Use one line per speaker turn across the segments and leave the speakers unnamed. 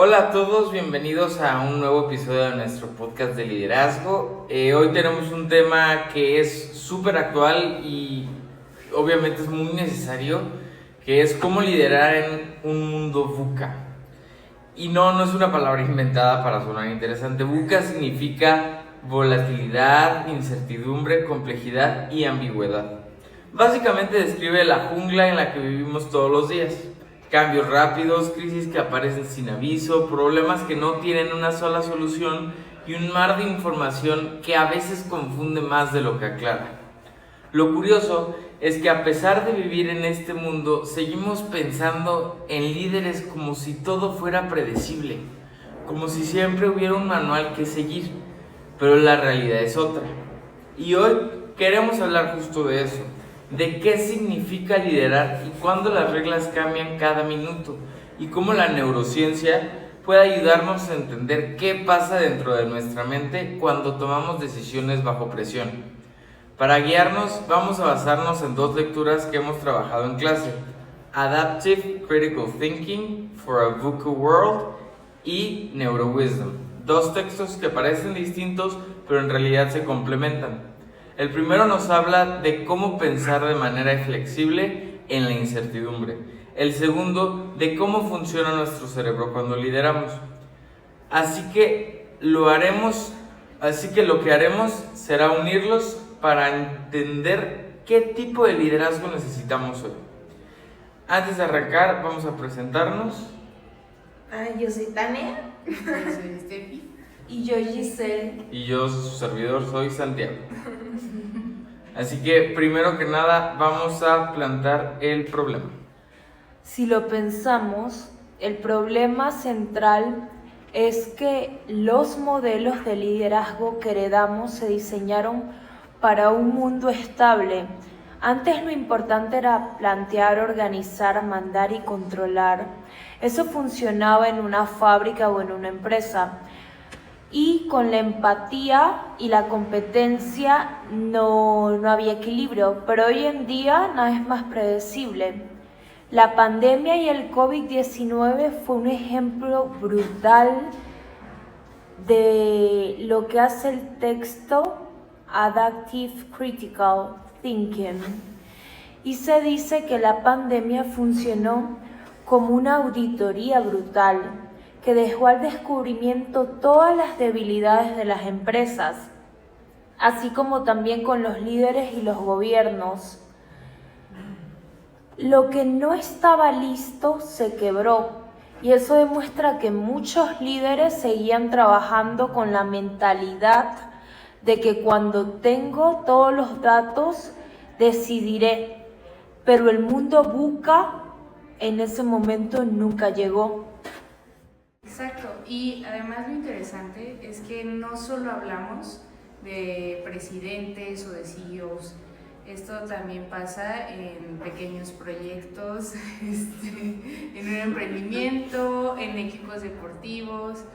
Hola a todos, bienvenidos a un nuevo episodio de nuestro podcast de liderazgo. Hoy tenemos un tema que es súper actual y obviamente es muy necesario, que es cómo liderar en un mundo VUCA. Y no es una palabra inventada para sonar interesante. VUCA significa volatilidad, incertidumbre, complejidad y ambigüedad. Básicamente describe la jungla en la que vivimos todos los días. Cambios rápidos, crisis que aparecen sin aviso, problemas que no tienen una sola solución y un mar de información que a veces confunde más de lo que aclara. Lo curioso es que a pesar de vivir en este mundo, seguimos pensando en líderes como si todo fuera predecible, como si siempre hubiera un manual que seguir, pero la realidad es otra. Y hoy queremos hablar justo de eso, de qué significa liderar y cuándo las reglas cambian cada minuto, y cómo la neurociencia puede ayudarnos a entender qué pasa dentro de nuestra mente cuando tomamos decisiones bajo presión. Para guiarnos, vamos a basarnos en dos lecturas que hemos trabajado en clase: Adaptive Critical Thinking for a VUCA World y Neurowisdom, dos textos que parecen distintos pero en realidad se complementan. El primero nos habla de cómo pensar de manera flexible en la incertidumbre. El segundo, de cómo funciona nuestro cerebro cuando lideramos. Así que lo que haremos será unirlos para entender qué tipo de liderazgo necesitamos hoy. Antes de arrancar, vamos a presentarnos.
Yo soy Tania.
Yo soy Steffi.
Y yo Giselle.
Y yo, su servidor, soy Santiago. Así que, primero que nada, vamos a plantar el problema.
Si lo pensamos, el problema central es que los modelos de liderazgo que heredamos se diseñaron para un mundo estable. Antes lo importante era plantear, organizar, mandar y controlar. Eso funcionaba en una fábrica o en una empresa. Y con la empatía y la competencia no había equilibrio, pero hoy en día nada es más predecible. La pandemia y el COVID-19 fue un ejemplo brutal de lo que hace el texto Adaptive Critical Thinking. Y se dice que la pandemia funcionó como una auditoría brutal que dejó al descubrimiento todas las debilidades de las empresas, así como también con los líderes y los gobiernos. Lo que no estaba listo se quebró, y eso demuestra que muchos líderes seguían trabajando con la mentalidad de que cuando tengo todos los datos decidiré, pero el mundo VUCA en ese momento nunca llegó.
Exacto, y además lo interesante es que no solo hablamos de presidentes o de CEOs, esto también pasa en pequeños proyectos, en un emprendimiento, en equipos deportivos.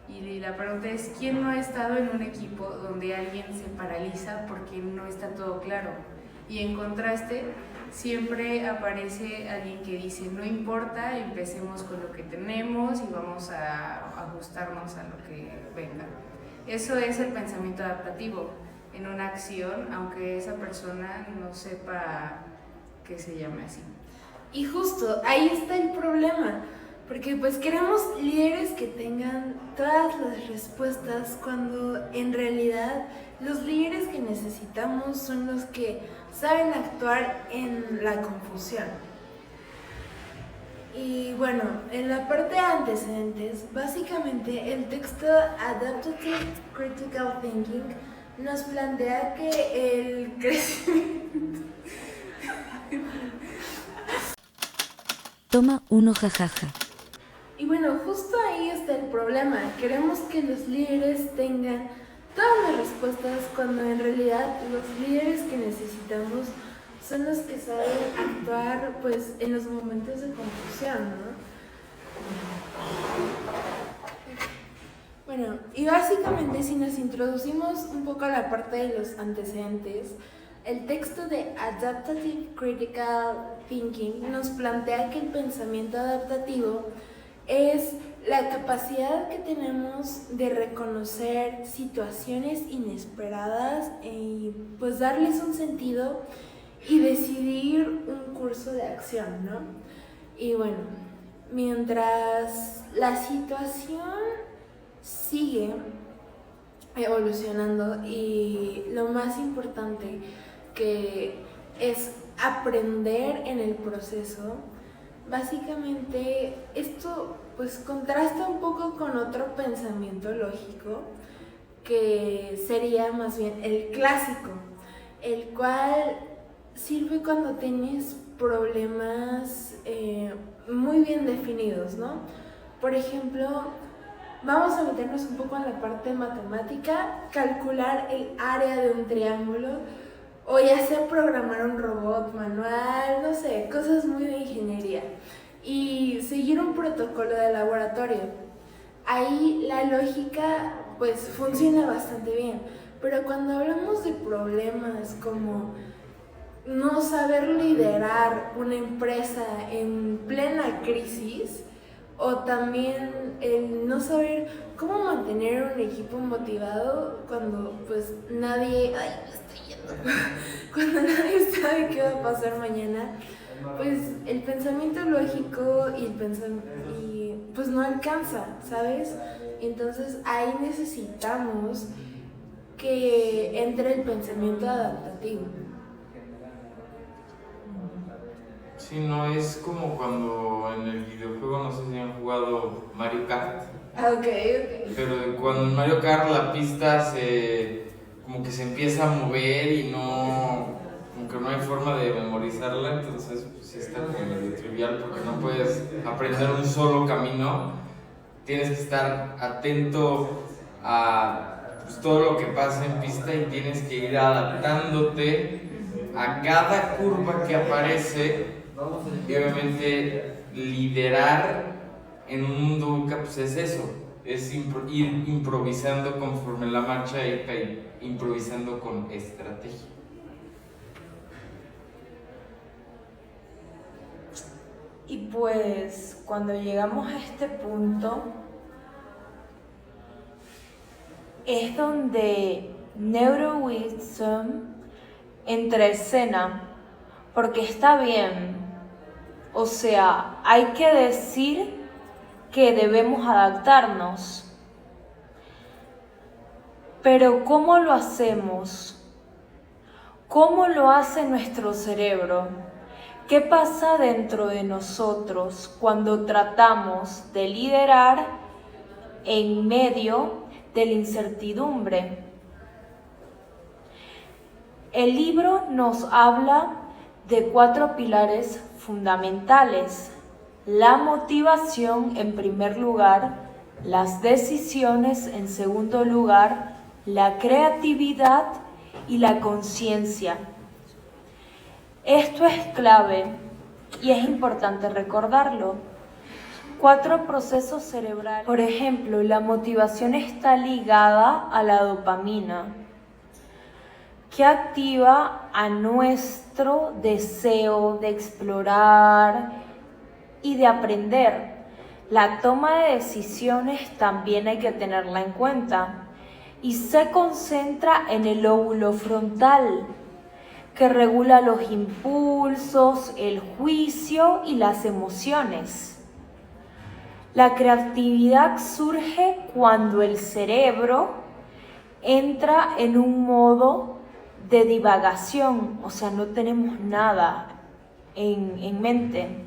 Y la pregunta es, ¿quién no ha estado en un equipo donde alguien se paraliza porque no está todo claro? Y en contraste, siempre aparece alguien que dice, no importa, empecemos con lo que tenemos y vamos a ajustarnos a lo que venga. Eso es el pensamiento adaptativo en una acción, aunque esa persona no sepa que se llame así.
Y justo ahí está el problema, porque pues queremos líderes que tengan todas las respuestas cuando en realidad los líderes que necesitamos son los que saben actuar en la confusión. Y bueno, en la parte de antecedentes, básicamente el texto Adaptive Critical Thinking nos plantea que el crecimiento...
Toma uno, jajaja.
Y bueno, justo ahí está el problema. Queremos que los líderes tengan todas las respuestas cuando en realidad los líderes que necesitamos son los que saben actuar pues en los momentos de confusión, ¿no? Bueno, y básicamente si nos introducimos un poco a la parte de los antecedentes, el texto de Adaptive Critical Thinking nos plantea que el pensamiento adaptativo es la capacidad que tenemos de reconocer situaciones inesperadas y pues darles un sentido y decidir un curso de acción, ¿no? Y bueno, mientras la situación sigue evolucionando y lo más importante que es aprender en el proceso, básicamente esto pues contrasta un poco con otro pensamiento lógico que sería más bien el clásico, el cual sirve cuando tienes problemas muy bien definidos, ¿no? Por ejemplo, vamos a meternos un poco en la parte matemática, calcular el área de un triángulo o ya sea programar un robot manual, no sé, cosas muy de ingeniería y seguir un protocolo de laboratorio. Ahí la lógica pues funciona bastante bien, pero cuando hablamos de problemas como no saber liderar una empresa en plena crisis o también el no saber cómo mantener un equipo motivado cuando pues nadie, ay, me estoy yendo, cuando nadie sabe qué va a pasar mañana, pues el pensamiento lógico y pues no alcanza, ¿sabes? Entonces ahí necesitamos que entre el pensamiento adaptativo.
Sí, no es como cuando en el videojuego, no sé si han jugado Mario Kart.
Ok.
Pero cuando en Mario Kart la pista como que se empieza a mover y como que no hay forma de memorizarla, entonces pues sí está como medio trivial porque no puedes aprender un solo camino. Tienes que estar atento a pues, todo lo que pasa en pista y tienes que ir adaptándote a cada curva que aparece y obviamente liderar en un mundo VUCA pues es eso, es ir improvisando conforme la marcha y improvisando con estrategia.
Y pues cuando llegamos a este punto es donde Neurowisdom entra en escena, porque está bien, o sea, hay que decir que debemos adaptarnos, pero ¿cómo lo hacemos? ¿Cómo lo hace nuestro cerebro? ¿Qué pasa dentro de nosotros cuando tratamos de liderar en medio de la incertidumbre? El libro nos habla de 4 pilares fundamentales: la motivación en primer lugar, las decisiones en segundo lugar, la creatividad y la conciencia. Esto es clave y es importante recordarlo. 4 procesos cerebrales. Por ejemplo, la motivación está ligada a la dopamina, que activa a nuestro deseo de explorar y de aprender. La toma de decisiones también hay que tenerla en cuenta y se concentra en el lóbulo frontal, que regula los impulsos, el juicio y las emociones. La creatividad surge cuando el cerebro entra en un modo de divagación, o sea, no tenemos nada en mente,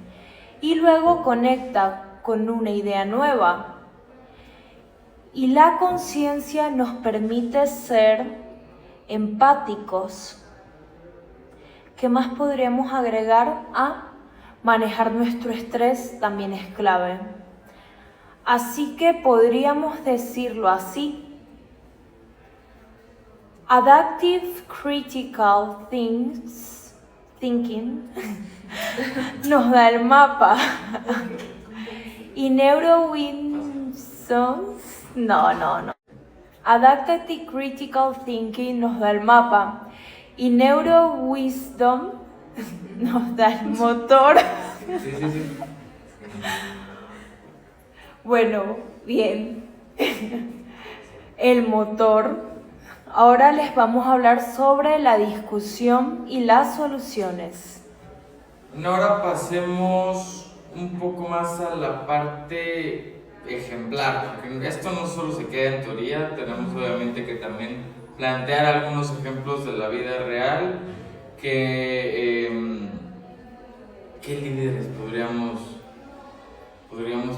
y luego conecta con una idea nueva. Y la conciencia nos permite ser empáticos. ¿Qué más podríamos agregar? Manejar nuestro estrés también es clave. Así que podríamos decirlo así: Adaptive Critical Thinking nos da el mapa y Neurowisdom Adaptive Critical Thinking nos da el mapa y Neurowisdom nos da el motor.
Sí.
Bueno, bien. El motor. Ahora les vamos a hablar sobre la discusión y las soluciones.
Ahora pasemos un poco más a la parte ejemplar, porque esto no solo se queda en teoría, tenemos obviamente que también plantear algunos ejemplos de la vida real ¿qué líderes podríamos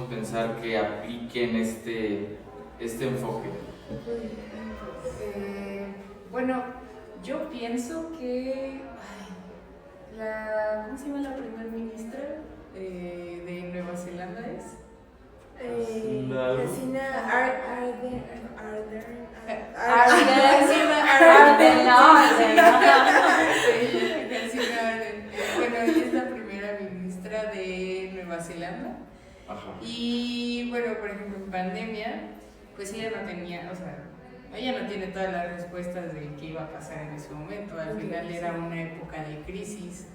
pensar que apliquen este enfoque?
Bueno, yo pienso que ¿cómo se llama la primera ministra de Nueva Zelanda es?
Jacinda Ardern.
Bueno, ella es la primera ministra de Nueva Zelanda.
Ajá.
Y bueno, por ejemplo, en pandemia, pues ella no tenía, o sea, ella no tiene todas las respuestas de qué iba a pasar en ese momento. Al final era una época de crisis.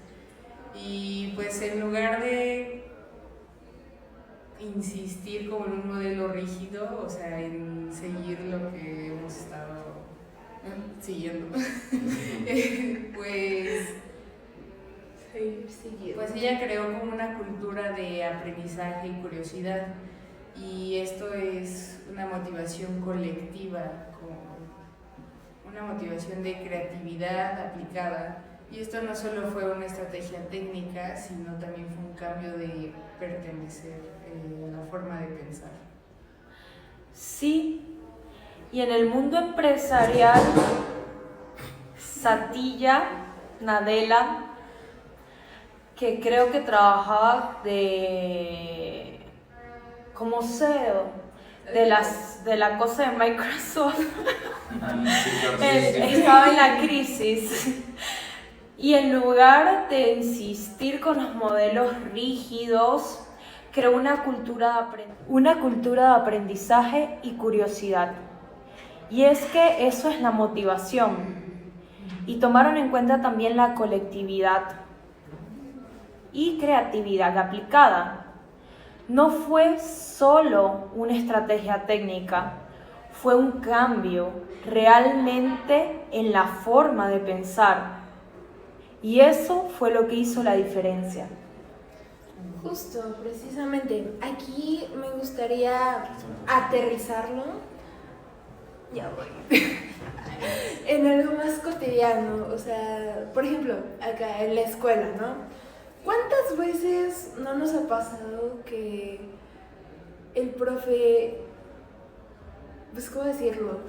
Y pues en lugar de insistir como en un modelo rígido, o sea, en seguir lo que hemos estado siguiendo, pues ella creó como una cultura de aprendizaje y curiosidad, y esto es una motivación colectiva, como una motivación de creatividad aplicada. Y esto no solo fue una estrategia técnica, sino también fue un cambio de pertenecer, la forma de pensar.
Sí, y en el mundo empresarial, Satya Nadella, que creo que trabajaba como CEO de la cosa de Microsoft, estaba en la crisis. Y en lugar de insistir con los modelos rígidos, creó una cultura de aprendizaje y curiosidad. Y es que eso es la motivación. Y tomaron en cuenta también la colectividad y creatividad aplicada. No fue solo una estrategia técnica, fue un cambio realmente en la forma de pensar. Y eso fue lo que hizo la diferencia.
Justo, precisamente. Aquí me gustaría aterrizarlo. Ya voy. En algo más cotidiano. O sea, por ejemplo, acá en la escuela, ¿no? ¿Cuántas veces no nos ha pasado que el profe, pues, ¿cómo decirlo?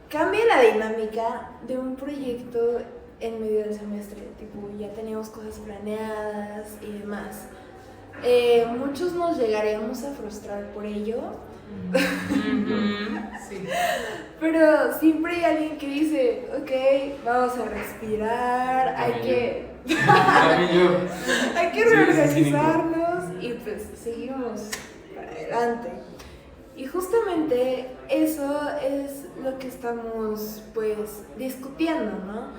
Cambia la dinámica de un proyecto en medio del semestre, tipo, ya teníamos cosas planeadas y demás. Muchos nos llegaríamos a frustrar por ello.
Sí.
Pero siempre hay alguien que dice, ok, vamos a respirar, hay que reorganizarnos y pues seguimos para adelante. Y justamente eso es lo que estamos pues discutiendo, ¿no?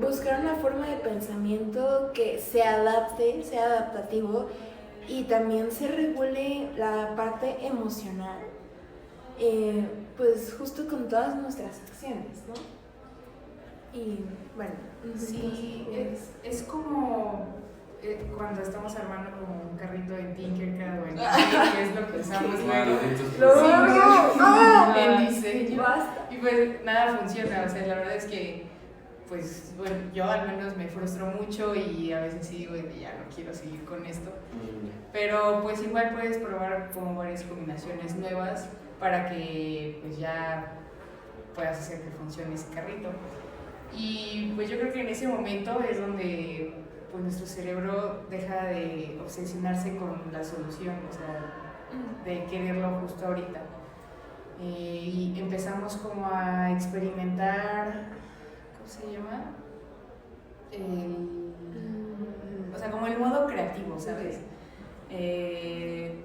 Buscar una forma de pensamiento que se adapte, sea adaptativo y también se regule la parte emocional, pues justo con todas nuestras acciones, ¿no? Y bueno,
Sí, es como cuando estamos armando como un carrito de Tinkercad o en diseño, que es lo que usamos en diseño.
Basta.
Y pues nada funciona, o sea, la verdad es que pues bueno, yo al menos me frustro mucho y a veces sí digo, ya no quiero seguir con esto. Pero pues igual puedes probar como varias combinaciones nuevas para que pues ya puedas hacer que funcione ese carrito. Y pues yo creo que en ese momento es donde pues nuestro cerebro deja de obsesionarse con la solución, o sea, de quererlo justo ahorita. Y empezamos como a experimentar, ¿cómo se llama? O sea, como el modo creativo, ¿sabes? Que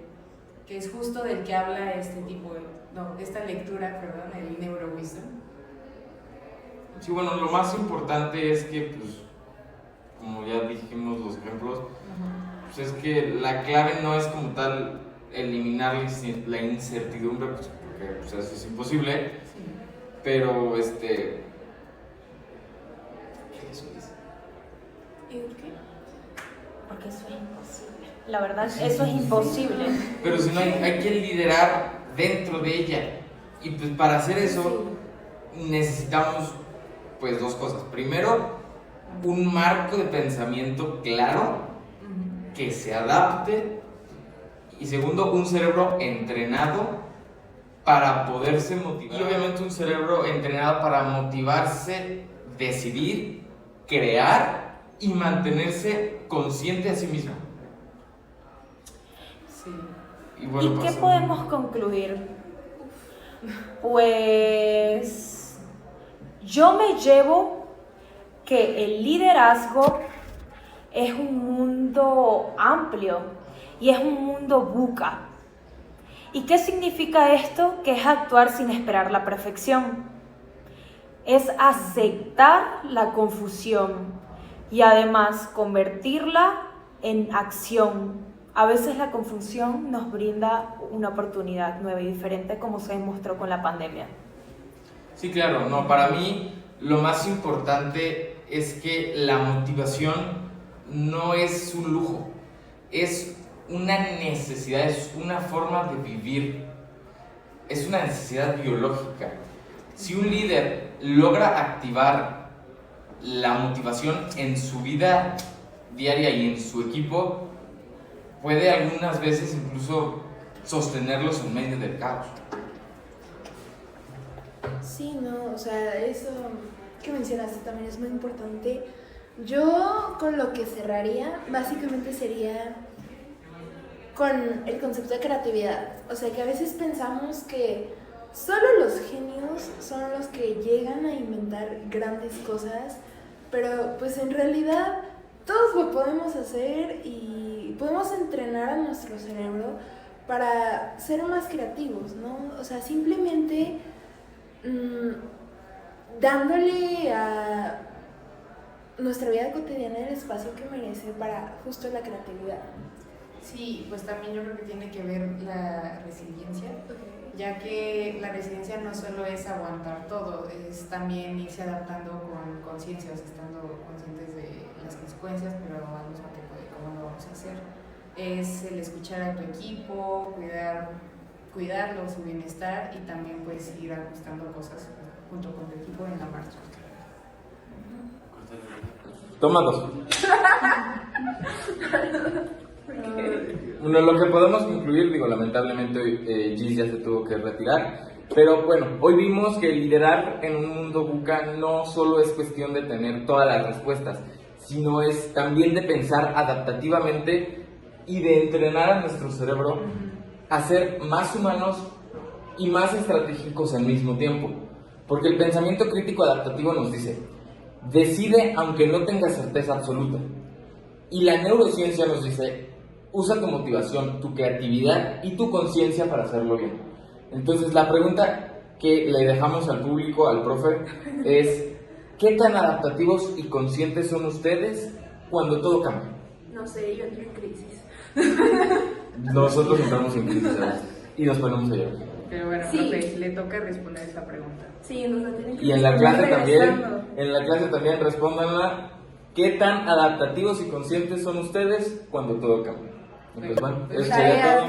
es justo del que habla esta lectura, perdón, el Neurowisdom.
Sí, bueno, lo más importante es que, pues, como ya dijimos los ejemplos, pues es que la clave no es como tal eliminar la incertidumbre, pues, porque pues, eso es imposible,
Sí.
pero ¿qué eso dice?
¿El qué?
Porque eso es imposible. La verdad, eso es imposible.
Pero si no hay que liderar dentro de ella, y pues para hacer eso necesitamos pues dos cosas. Primero, un marco de pensamiento claro que se adapte, y segundo, un cerebro entrenado para poderse motivar. Y obviamente un cerebro entrenado para motivarse, decidir, crear y mantenerse consciente a sí mismo.
Sí.
¿Y
bueno,
qué podemos concluir? Pues yo me llevo que el liderazgo es un mundo amplio y es un mundo buca. ¿Y qué significa esto? Que es actuar sin esperar la perfección. Es aceptar la confusión y además convertirla en acción. A veces la confusión nos brinda una oportunidad nueva y diferente, como se demostró con la pandemia.
Sí, claro, no, para mí lo más importante es que la motivación no es un lujo, es una necesidad, es una forma de vivir, es una necesidad biológica. Si un líder logra activar la motivación en su vida diaria y en su equipo, puede algunas veces incluso sostenerlos en medio del caos.
Sí, no, o sea, eso que mencionaste también es muy importante. Yo con lo que cerraría básicamente sería con el concepto de creatividad. O sea, que a veces pensamos que solo los genios son los que llegan a inventar grandes cosas, pero pues en realidad todos lo podemos hacer y podemos entrenar a nuestro cerebro para ser más creativos, ¿no? O sea, simplemente dándole a nuestra vida cotidiana el espacio que merece para justo la creatividad.
Sí, pues también yo creo que tiene que ver la resiliencia, ya que la resiliencia no solo es aguantar todo, es también irse adaptando con conciencia, o sea, estando conscientes de las consecuencias, pero al mismo tiempo de cómo lo vamos a hacer. Es el escuchar a tu equipo, cuidarlo, su bienestar, y también pues ir ajustando cosas junto con tu equipo en la marcha.
Toma dos. Bueno, lo que podemos concluir, lamentablemente Gis ya se tuvo que retirar, pero bueno, hoy vimos que liderar en un mundo buca no solo es cuestión de tener todas las respuestas, sino es también de pensar adaptativamente y de entrenar a nuestro cerebro a ser más humanos y más estratégicos al mismo tiempo. Porque el pensamiento crítico adaptativo nos dice: decide aunque no tengas certeza absoluta. Y la neurociencia nos dice: usa tu motivación, tu creatividad y tu conciencia para hacerlo bien. Entonces la pregunta que le dejamos al público, al profe, es: ¿qué tan adaptativos y conscientes son ustedes cuando todo cambia?
No sé, yo entro en crisis.
Nosotros entramos en crisis y nos ponemos a llorar.
Pero bueno,
Sí.
profe, le toca responder esa pregunta.
Sí, nos la tienen que
Y en la
responder
clase también respóndanla: ¿qué tan adaptativos y conscientes son ustedes cuando todo cambia? Entonces, bueno, eso sería todo.